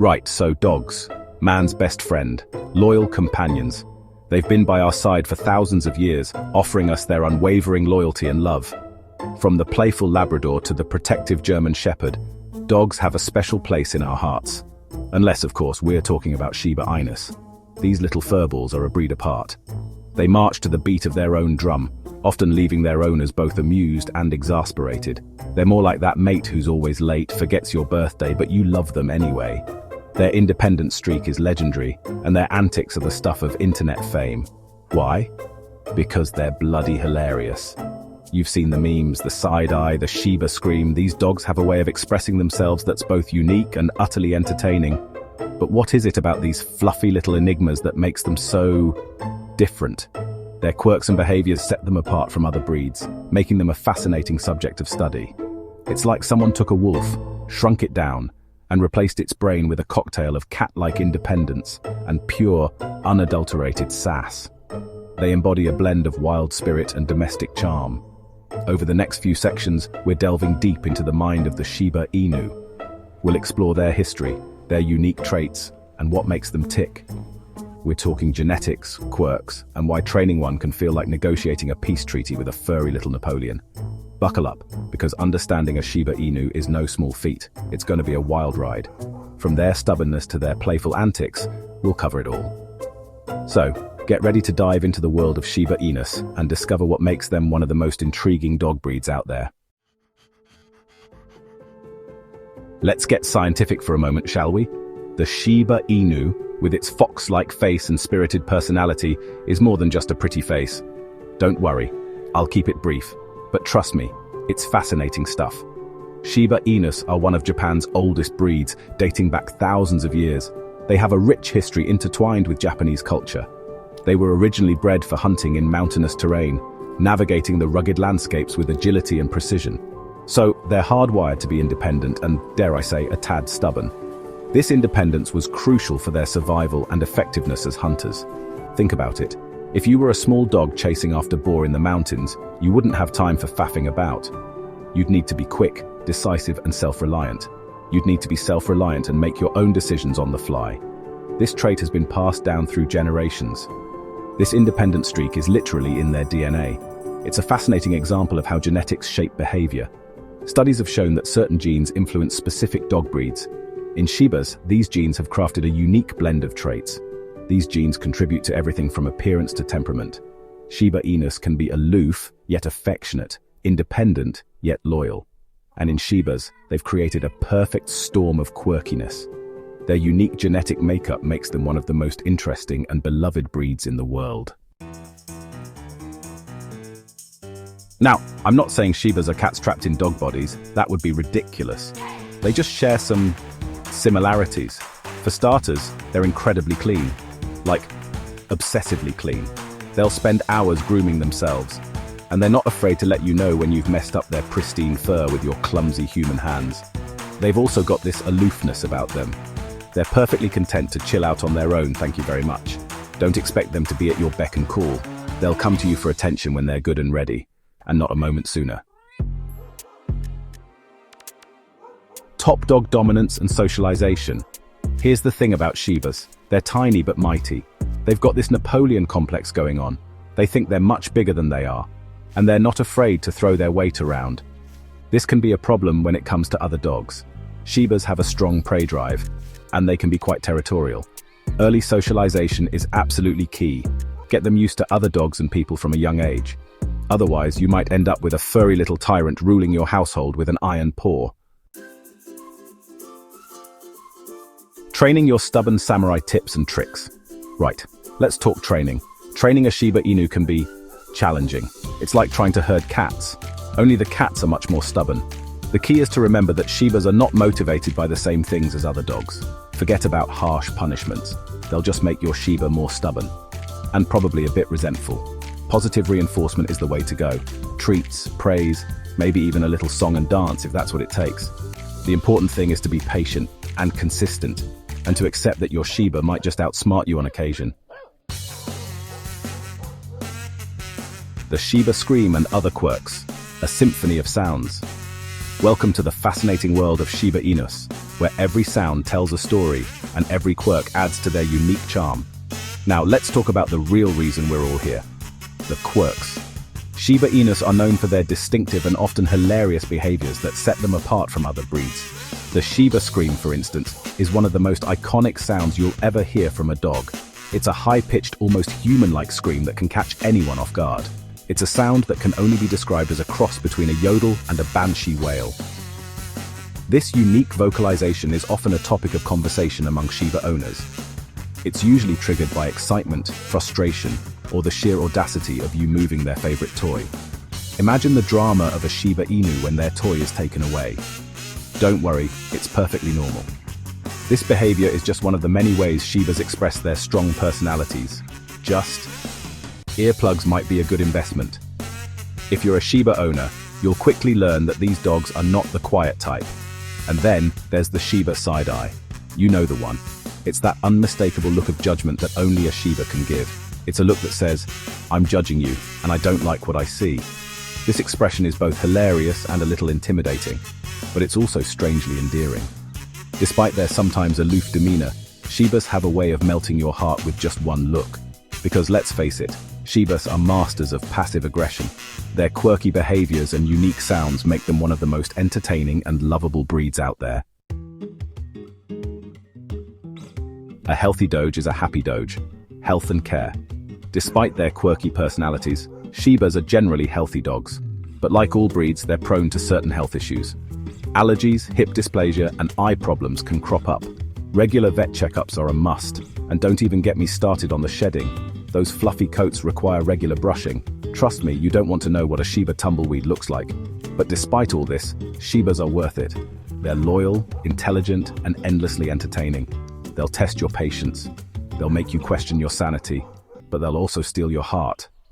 Right, so dogs. Man's best friend. Loyal companions. They've been by our side for thousands of years, offering us their unwavering loyalty and love. From the playful Labrador to the protective German Shepherd, dogs have a special place in our hearts. Unless, of course, we're talking about Shiba Inus. These little furballs are a breed apart. They march to the beat of their own drum, often leaving their owners both amused and exasperated. They're more like that mate who's always late, forgets your birthday, but you love them anyway. Their independent streak is legendary, and their antics are the stuff of internet fame. Why? Because they're bloody hilarious. You've seen the memes, the side eye, the Shiba scream. These dogs have a way of expressing themselves that's both unique and utterly entertaining. But what is it about these fluffy little enigmas that makes them so different? Their quirks and behaviors set them apart from other breeds, making them a fascinating subject of study. It's like someone took a wolf, shrunk it down, and replaced its brain with a cocktail of cat-like independence and pure, unadulterated sass. They embody a blend of wild spirit and domestic charm. Over the next few sections, we're delving deep into the mind of the Shiba Inu. We'll explore their history, their unique traits, and what makes them tick. We're talking genetics, quirks, and why training one can feel like negotiating a peace treaty with a furry little Napoleon. Buckle up, because understanding a Shiba Inu is no small feat. It's going to be a wild ride. From their stubbornness to their playful antics, we'll cover it all. So, get ready to dive into the world of Shiba Inus and discover what makes them one of the most intriguing dog breeds out there. Let's get scientific for a moment, shall we? The Shiba Inu, with its fox-like face and spirited personality, is more than just a pretty face. Don't worry, I'll keep it brief. But trust me, it's fascinating stuff. Shiba Inus are one of Japan's oldest breeds, dating back thousands of years. They have a rich history intertwined with Japanese culture. They were originally bred for hunting in mountainous terrain, navigating the rugged landscapes with agility and precision. So they're hardwired to be independent and, dare I say, a tad stubborn. This independence was crucial for their survival and effectiveness as hunters. Think about it. If you were a small dog chasing after boar in the mountains, you wouldn't have time for faffing about. You'd need to be quick, decisive, and self-reliant. You'd need to be self-reliant and make your own decisions on the fly. This trait has been passed down through generations. This independent streak is literally in their DNA. It's a fascinating example of how genetics shape behavior. Studies have shown that certain genes influence specific dog breeds. In Shibas, these genes have crafted a unique blend of traits. These genes contribute to everything from appearance to temperament. Shiba Inus can be aloof, yet affectionate, independent, yet loyal. And in Shibas, they've created a perfect storm of quirkiness. Their unique genetic makeup makes them one of the most interesting and beloved breeds in the world. Now, I'm not saying Shibas are cats trapped in dog bodies. That would be ridiculous. They just share some similarities. For starters, they're incredibly clean. Like, obsessively clean. They'll spend hours grooming themselves, and they're not afraid to let you know when you've messed up their pristine fur with your clumsy human hands. They've also got this aloofness about them. They're perfectly content to chill out on their own, thank you very much. Don't expect them to be at your beck and call. They'll come to you for attention when they're good and ready, and not a moment sooner. Top dog dominance and socialization. Here's the thing about Shibas. They're tiny but mighty. They've got this Napoleon complex going on. They think they're much bigger than they are, and they're not afraid to throw their weight around. This can be a problem when it comes to other dogs. Shibas have a strong prey drive, and they can be quite territorial. Early socialization is absolutely key. Get them used to other dogs and people from a young age. Otherwise, you might end up with a furry little tyrant ruling your household with an iron paw. Training your stubborn samurai tips and tricks. Right, let's talk training. Training a Shiba Inu can be challenging. It's like trying to herd cats. Only the cats are much more stubborn. The key is to remember that Shibas are not motivated by the same things as other dogs. Forget about harsh punishments. They'll just make your Shiba more stubborn. And probably a bit resentful. Positive reinforcement is the way to go. Treats, praise, maybe even a little song and dance if that's what it takes. The important thing is to be patient and consistent, and to accept that your Shiba might just outsmart you on occasion. The Shiba scream and other quirks, a symphony of sounds. Welcome to the fascinating world of Shiba Inus, where every sound tells a story and every quirk adds to their unique charm. Now let's talk about the real reason we're all here: the quirks. Shiba Inus are known for their distinctive and often hilarious behaviors that set them apart from other breeds. The Shiba scream, for instance, is one of the most iconic sounds you'll ever hear from a dog. It's a high-pitched, almost human-like scream that can catch anyone off guard. It's a sound that can only be described as a cross between a yodel and a banshee wail. This unique vocalization is often a topic of conversation among Shiba owners. It's usually triggered by excitement, frustration, or the sheer audacity of you moving their favorite toy. Imagine the drama of a Shiba Inu when their toy is taken away. Don't worry, it's perfectly normal. This behavior is just one of the many ways Shibas express their strong personalities. Earplugs might be a good investment. If you're a Shiba owner, you'll quickly learn that these dogs are not the quiet type. And then there's the Shiba side eye. You know the one. It's that unmistakable look of judgment that only a Shiba can give. It's a look that says, "I'm judging you, and I don't like what I see." This expression is both hilarious and a little intimidating, but it's also strangely endearing. Despite their sometimes aloof demeanor, Shibas have a way of melting your heart with just one look. Because let's face it, Shibas are masters of passive aggression. Their quirky behaviors and unique sounds make them one of the most entertaining and lovable breeds out there. A healthy doge is a happy doge. Health and care. Despite their quirky personalities, Shibas are generally healthy dogs. But like all breeds, they're prone to certain health issues. Allergies, hip dysplasia, and eye problems can crop up. Regular vet checkups are a must, and don't even get me started on the shedding. Those fluffy coats require regular brushing. Trust me, you don't want to know what a Shiba tumbleweed looks like. But despite all this, Shibas are worth it. They're loyal, intelligent, and endlessly entertaining. They'll test your patience. They'll make you question your sanity, but they'll also steal your heart.